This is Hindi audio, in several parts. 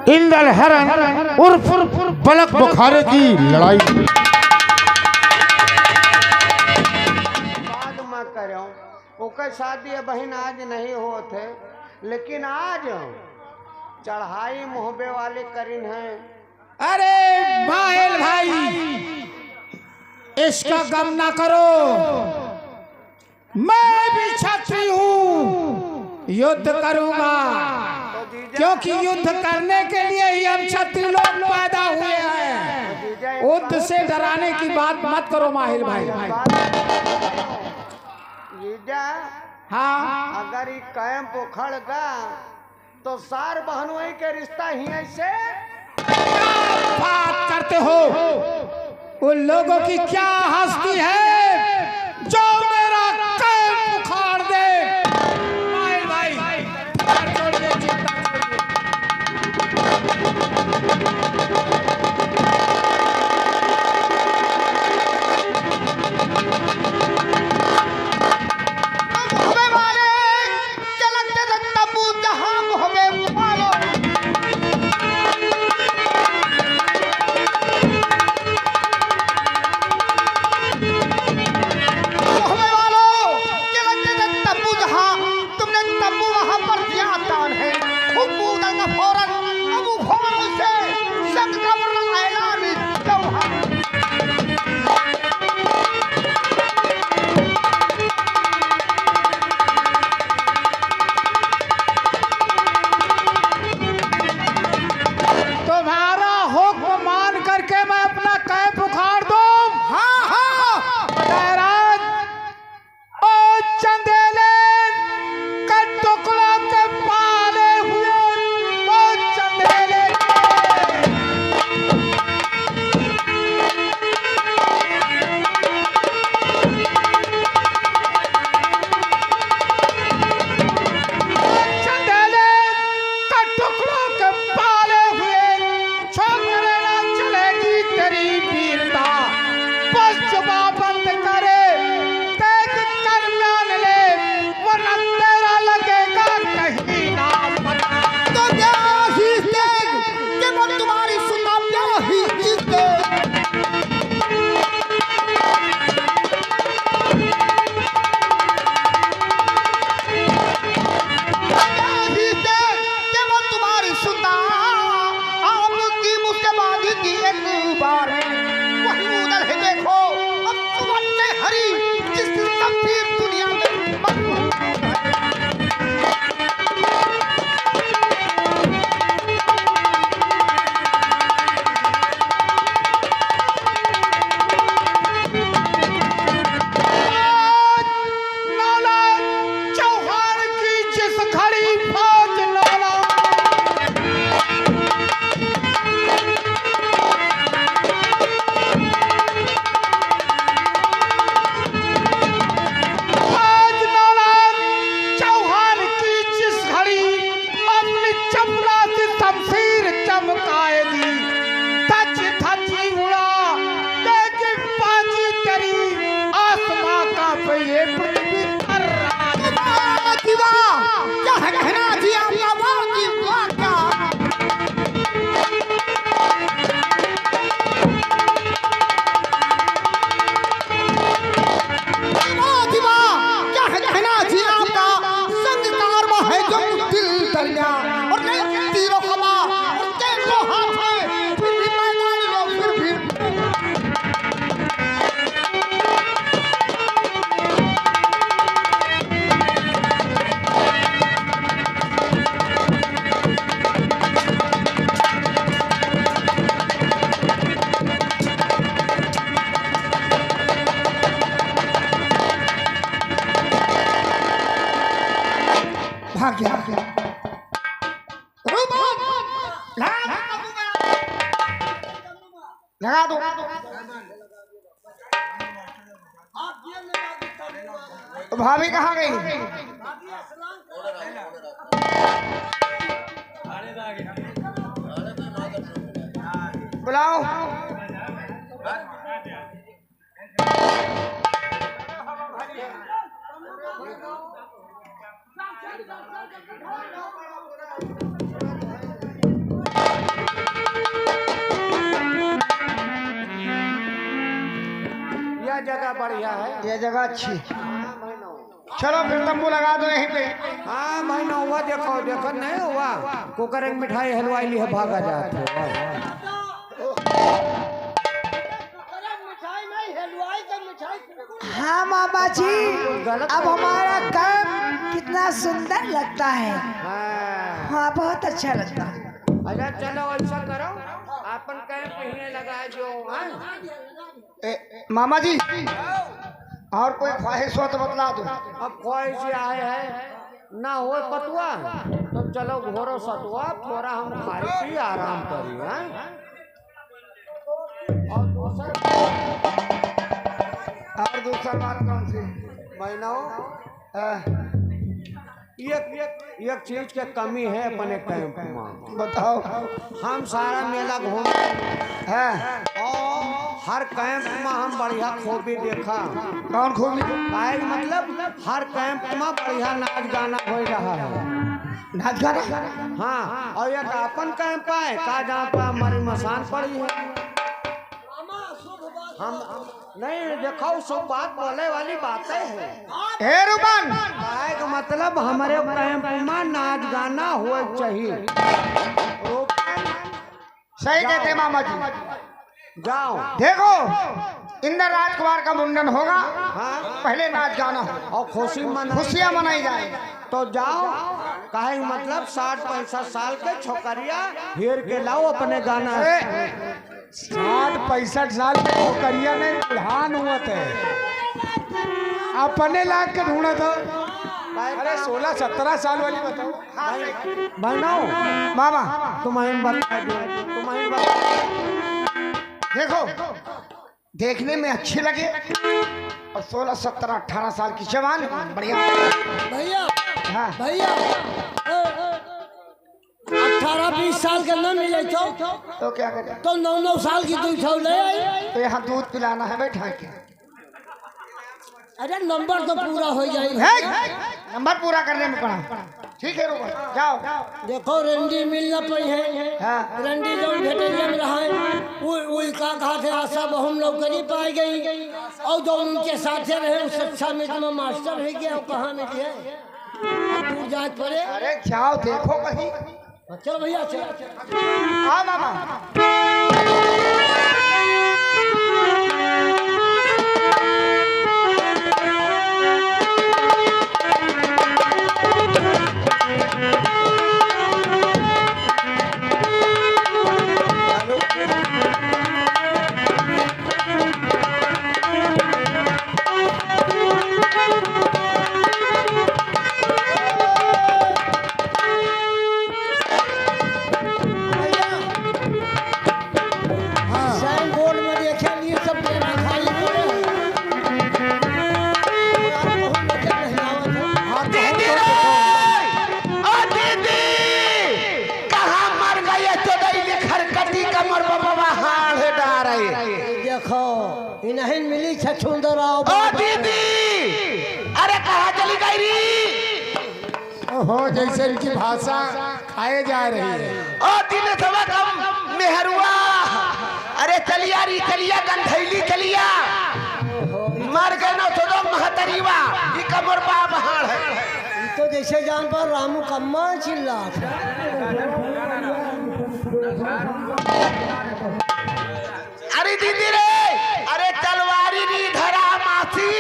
इंदल हरन उर्फ बलक बुखारे की लड़ाई। बाद में करो ओकर शादी बहन आज नहीं होते, लेकिन आज चढ़ाई मोहबे वाले करीन हैं। अरे माहिल भाई, इसका गम ना करो, मैं भी क्षत्रिय हूँ, युद्ध करूंगा, क्योंकि युद्ध करने के लिए ही हम क्षत्रिय लोग पैदा हुए हैं। युद्ध से डराने की बात मत करो माहिल भाई। जीजा, हाँ, अगर ये कैंप उखड़ गा तो सार बहनों के रिश्ता ही ऐसे बात करते हो। उन लोगों की क्या हस्ती है जो मेरा कैंप उखाड़ दे। माहिल भाई, छोड़ दे, चिंता छोड़ दे। भाग गया। लगा दो। तो भाभी कहाँ गई? बुलाओ। जगह बढ़िया है। ये जगह अच्छी। चलो फिर तंबू लगा दो यहीं पे। हाँ महीना हुआ, देखो देखो नहीं हुआ, कुकर एक मिठाई हलवाई लिए भागा जाते। हाँ मामा जी, अब हमारा काम कितना सुंदर लगता है। हाँ बहुत अच्छा लगता है। अच्छा चलो ऐसा करो, अपन कैंप पहने लगा जो। मामा जी और कोई ख्वाहिश हो तो बतला दो। अब ख्वाहिश आए है ना हो पतुआ तो चलो घोरो सतुआ, थोड़ा हम खाई पी आराम करी। और दूसरा बात कौन सी? महीनों एक चीज के कमी है अपने कैंप में। बताओ। हम सारा मेला घूमे है और हर कैंप में हम बढ़िया खूबी देखा। कौन खूबी? मतलब हर कैंप में बढ़िया नाच गाना हो रहा है। नाच गाना? हाँ, और एक अपन कैंप है का जहाँ पर हमारी मसान पड़ी है। हम नहीं देखो, सब बात बोले वाली बातें है। हे रूपन, का मतलब हमारे कैंप में नाच गाना हो चाहिए। सही कहते मामा जी। जाओ देखो इंद्र राजकुमार का मुंडन होगा। हाँ, पहले नाच गाना हो और खुशियाँ मनाई जाए। तो जाओ, काहे मतलब 60-65 साल के छोकरिया हेर के लाओ अपने गाना। 60-65 साल के छोकरिया नहीं, बुढ़ान हुआ थे अपने लाग के ढूंढा था। अरे 16-17 साल वाली बताओ। बहनों मामा तुम्हारी बता देखो, देखने में अच्छे लगे और 16, 17, 18 साल की जवान बढ़िया। भैया हाँ भैया 18-20 साल के न मिले तो क्या करें? तो 9-9 साल की दूध ले आई। तो यहाँ दूध पिलाना है बैठा के। अरे नंबर तो पूरा हो जाएगा। नंबर पूरा करने में पड़ा। ठीक है रुको, जाओ। देखो रंडी मिलना पड़ी है। हाँ। रंडी जो भेटे में रहा है का कहा थे आशा बहुम लोग करी पाई गई, और जो उनके साथ रहे उस शिक्षा में तो मास्टर है क्या, कहाँ में है दूर जांच पड़े। अरे जाओ देखो कहीं। चलो भैया चलो। हाँ मामा। नहीं मिली छछुंदर आओ। ओ दीदी, अरे कहाँ चली गई री? हो जैसे इनकी भाषा खाए जा रही है। ओ दिन सवा कम मेहरुआ, अरे चलिया री चलिया गंधैली चलिया मर गए ना तो महतरीवा ये कमर बा बहाड़ है। तो जैसे जान पर रामू कम्मा चिल्ला। अरे दीदी रे, अरे तलवारी री धरा मासी,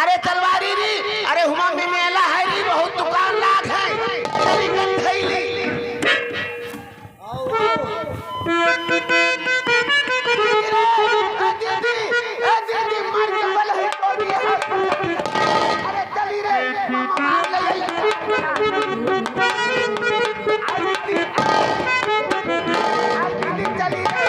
अरे तलवारी री, अरे हुमा में मेला है री, बहुत दुकान लाग है चली गंधैली। दीदी मार के बल है तोड़ दिया। अरे चली रे मामा मार ले। चली रे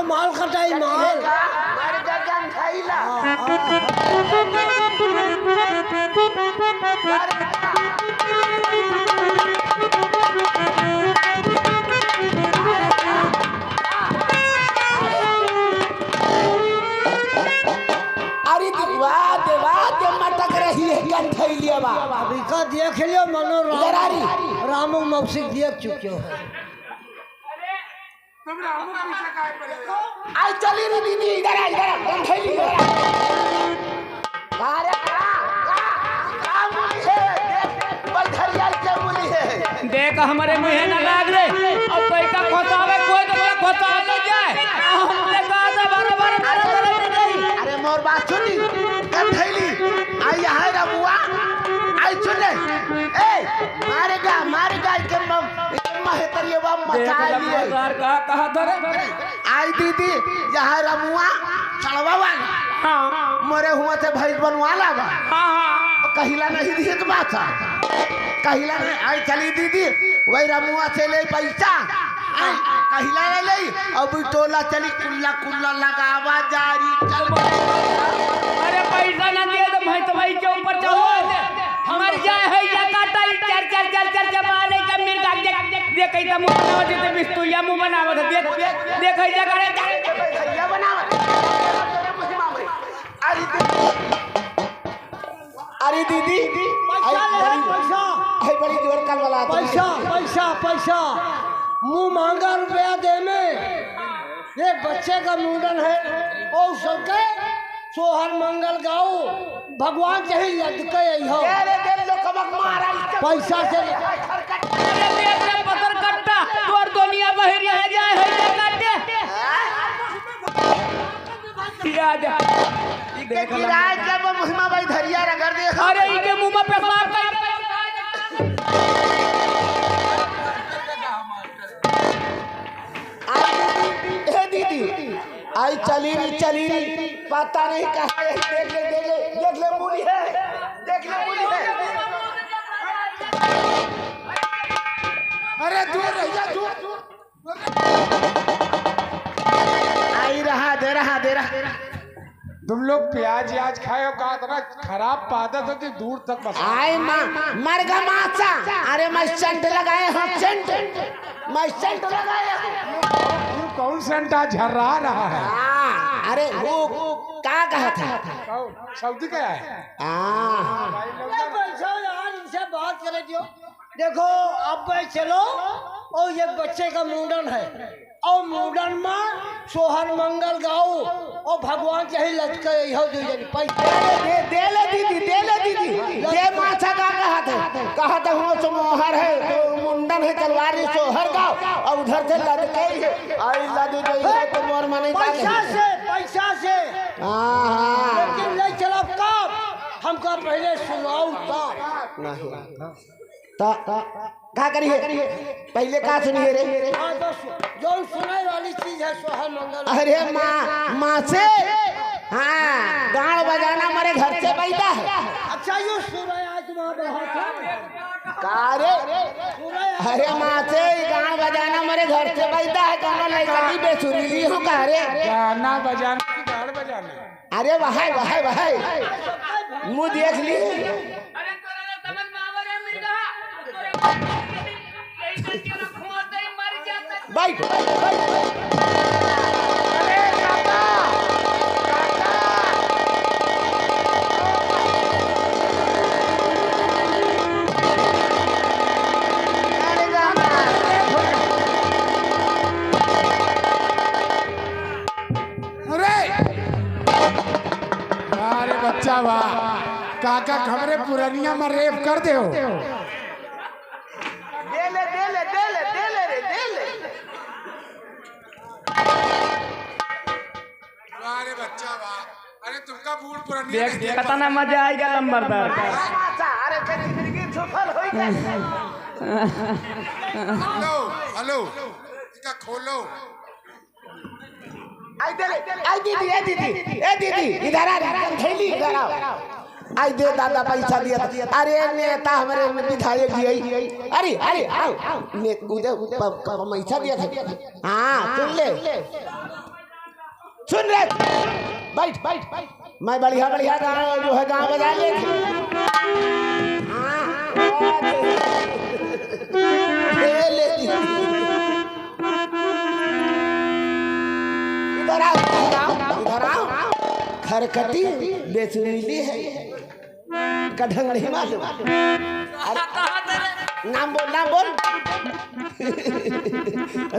माल कटाई माल देख लियो मनो इधर आ रामू मौसी देख चुके हो। आई चली रे दीदी, इधर आ, इधर आ, गंठैली इधर आ। कहाँ रे, कहाँ मुली है? देख, बैधरिया के मुली है। देख हमारे मुँह ना लाग रे, अब कोई का खोतावे कोई तो खोता ले जाए, हमने कहा था बार-बार नहीं। अरे मोर बात सुनी, गंठैली आई यहाँ रमुआ, आई सुने, ए मारेगा के महतरिया बम मचा लिए। कहा था रे? आई दीदी यहाँ रमुआ चढ़वा वाला, हाँ मोरे हुआ से भैंस बनवाला बा, हाँ कहिला नहीं दिए तो बात था, कहिला नहीं। आई चली दीदी वही रमुआ से ले पैसा, आई कहिला ले ले, अब टोला चली कुल्ला कुल्ला लगावा जारी चल। अरे पैसा ना दिए तो भाई के ऊपर चढ़ो, हमारी जाए है या काटा चर मारे का मिर्गा देख कैसा मुंह बनावत है, बिस्तुया मुंह बनावत है, देख ऐसा करे भैया बनावत। अरे दीदी आई बड़ी जोर कल वाला पैसा मुंह मांगा रुपया दे में। ये बच्चे का मुंडन है और सबके सोहर मंगल गाओ, भगवान चाहे लटके हो पैसा से। अरे देख रे पत्थर कट्टा तोर दुनिया बहरिया है जाए है काटे याद देख गिराए जब मुहिमा भाई धरिया रगड़ दे। अरे इनके मुंह में पेशाब कर दीदी आई चली री पता नहीं कहा है। देख ले मुली है, देख ले मुली है। अरे दूर रहिए दूर। आई रहा दे रहा। तुम लोग प्याज याज खाए हो, कहा था ना खराब आदत होती दूर तक बस। आई मरगा माचा, अरे मैं सेंट लगाए हैं, मैं सेंट लगाए हैं। कौन सेंटा झर्रा रहा है? अरे वो क्या कहा था? सऊदी क्या है? पैसा यार इनसे बात करे दियो। देखो अब चलो और ये बच्चे का मुंडन है और मुंडन में सोहर मंगल गाओ और भगवान चाहे लटके हो पैसा दे दीदी दे माछा का कहा था हो सोहर है तो मुंडन है तलवारी सोहर गाओ और उधर से लटके आई लद गई तो मोर माने पैसा से लेकिन ले चलो कब हमका पहले सुनाओ क्या करिए पहले का सुनिए रे। जो सुनाई वाली चीज है सोहर मंगल। अरे माँ से हाँ गाड़ बजाना हमारे घर से पैदा है। अच्छा ये सुनाई आज कारे अरे माँ से गाना बजाना मेरे घर से पैदा है। गाना लड़का की बेसुरीली हो कह रे गाना बजाना की गाड़ बजाना। अरे वह मुँह देख ली। बैठ बच्चा वाह काका खबरे पुरानिया में रेप कर दे हो। अरे बच्चा वाह अरे तुमका बूढ़ पुरानिया देख कितना मजा आएगा लंबरदार। अरे जिंदगी सफल हो गई। हेलो इसका खोलो। आई दीदी इधर आ थैली इधर आओ। आई दे दादा पैसा दिया था। अरे नेता हमारे विधायक जी अरे आओ पैसा दिया था। हाँ सुन ले बैठ मैं बढ़िया गाना जो है गाँव बजा ले इधर आओ खरकटी बेसुरीली है कढंग नहीं मालूम। नाम बोल नाम बोल।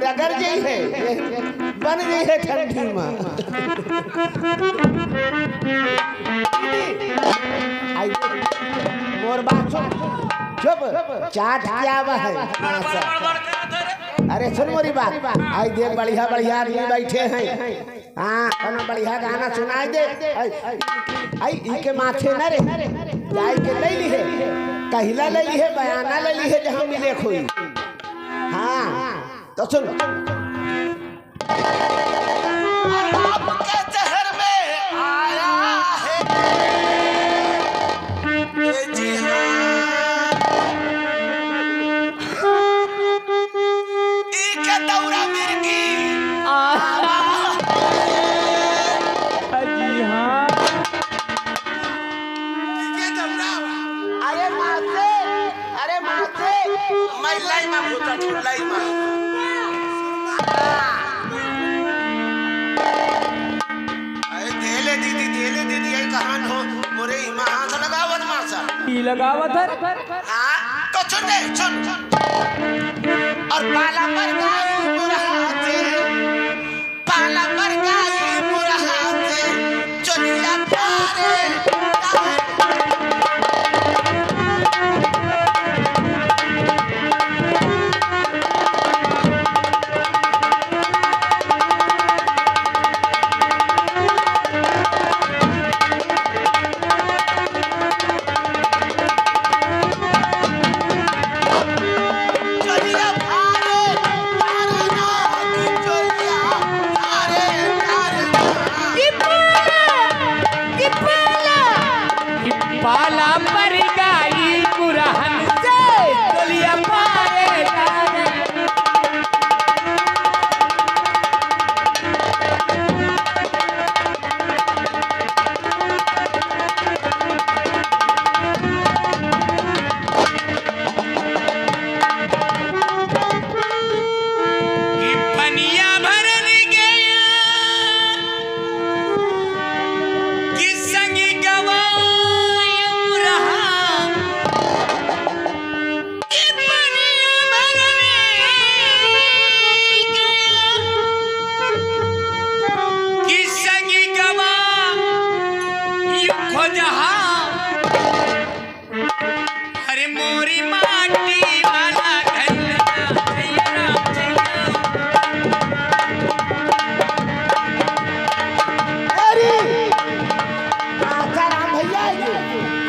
रगड़ गई है बन गई है ठंडी में। आई मोर बात सुन चुप चाट क्या है। अरे सुन मोरी बात आई देख बढ़िया बढ़िया आदमी बैठे हैं। हाँ कौन बढ़िया गाना सुनाई दे। आई इनके माथे न रे जाए के ले ली है कहिला ले ली है बयाना ले ली है जहाँ मिले खोई। हाँ तो सुन आपके शहर में आया है जी हाँ इनके दौरा मिर्गी जी हाँ अरे मासे मैं लाई माँ भूता लाई माँ। अरे देले दीदी यही कहान हो मोरे इमा हाथ लगावत मासा की लगावत है। हाँ तो सुन दे सुन और पाला पर गाय मुरहाते पाला पर गाय मुरहाते चलिया पारे पाला पर गाई गुरहन से चलिया मारे जाने। कि पनिया भरन गया कि संगी गवा अरे मोरी माटी वाला घर आसाराम भैया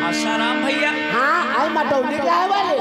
आसाराम भैया। हाँ आई मटौली के आए वाले